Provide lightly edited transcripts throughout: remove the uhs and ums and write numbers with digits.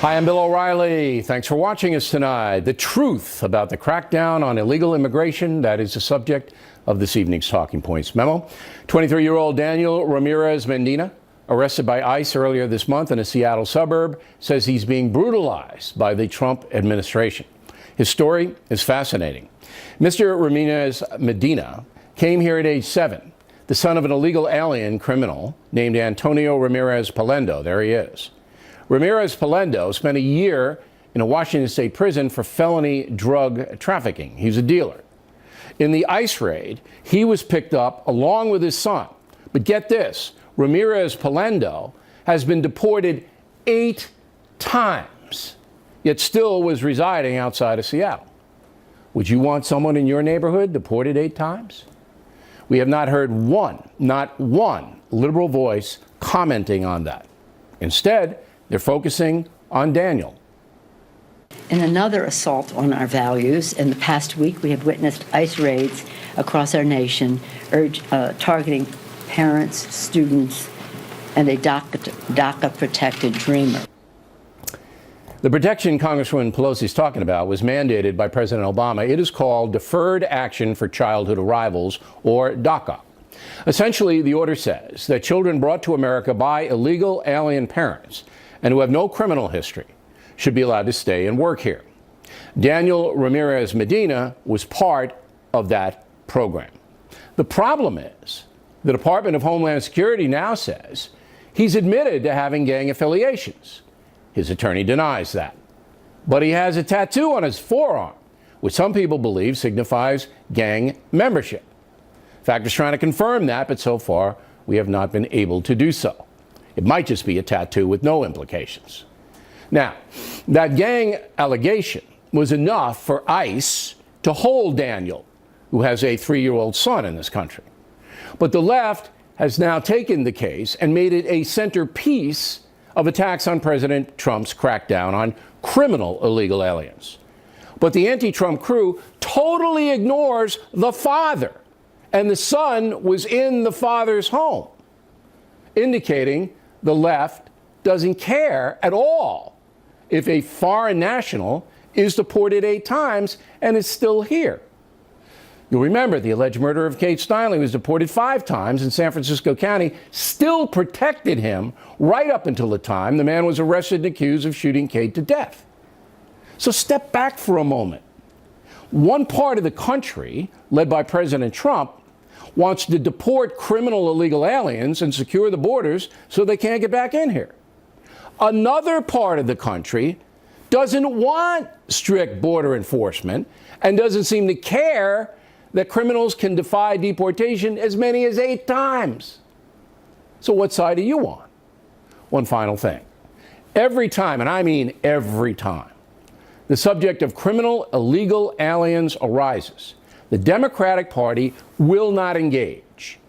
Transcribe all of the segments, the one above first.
Hi, I'm Bill O'Reilly. Thanks for watching us tonight. The truth about the crackdown on illegal immigration, that is the subject of this evening's Talking Points memo. 23-year-old Daniel Ramirez Medina, arrested by ICE earlier this month in a Seattle suburb, says he's being brutalized by the Trump administration. His story is fascinating. Mr. Ramirez Medina came here at age 7, the son of an illegal alien criminal named Antonio Ramirez Polendo. There he is. Ramirez Polendo spent a year in a Washington state prison for felony drug trafficking. He's a dealer. In the ICE raid, he was picked up along with his son. But get this, Ramirez Polendo has been deported 8 times, yet still was residing outside of Seattle. Would you want someone in your neighborhood deported 8 times? We have not heard not one liberal voice commenting on that. Instead, they're focusing on Daniel. In another assault on our values, in the past week, we have witnessed ICE raids across our nation targeting parents, students, and a DACA-protected dreamer. The protection Congresswoman Pelosi is talking about was mandated by President Obama. It is called Deferred Action for Childhood Arrivals, or DACA. Essentially, the order says that children brought to America by illegal alien parents and who have no criminal history should be allowed to stay and work here. Daniel Ramirez Medina was part of that program. The problem is the Department of Homeland Security now says he's admitted to having gang affiliations. His attorney denies that. But he has a tattoo on his forearm, which some people believe signifies gang membership. In fact, is trying to confirm that, but so far we have not been able to do so. It might just be a tattoo with no implications. Now, that gang allegation was enough for ICE to hold Daniel, who has a 3-year-old son in this country. But the left has now taken the case and made it a centerpiece of attacks on President Trump's crackdown on criminal illegal aliens. But the anti-Trump crew totally ignores the father, and the son was in the father's home, indicating the left doesn't care at all if a foreign national is deported 8 times and is still here. You'll remember the alleged murderer of Kate Steinle was deported 5 times, and San Francisco County still protected him right up until the time the man was arrested and accused of shooting Kate to death. So step back for a moment. One part of the country, led by President Trump, wants to deport criminal illegal aliens and secure the borders so they can't get back in here. Another part of the country doesn't want strict border enforcement and doesn't seem to care that criminals can defy deportation as many as 8 times. So what side are you on? One final thing. Every time, and I mean every time, the subject of criminal illegal aliens arises, the Democratic Party will not engage.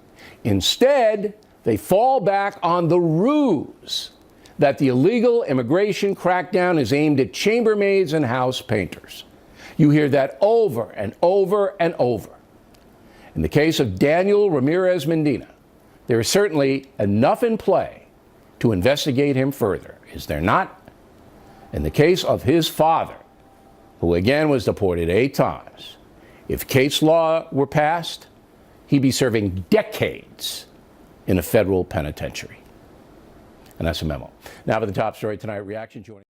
Instead, they fall back on the ruse that the illegal immigration crackdown is aimed at chambermaids and house painters. You hear that over and over and over. In the case of Daniel Ramirez Medina, there is certainly enough in play to investigate him further, is there not? In the case of his father, who again was deported 8 times, if Kate's law were passed, he'd be serving decades in a federal penitentiary. And that's a memo. Now for the top story tonight, reaction.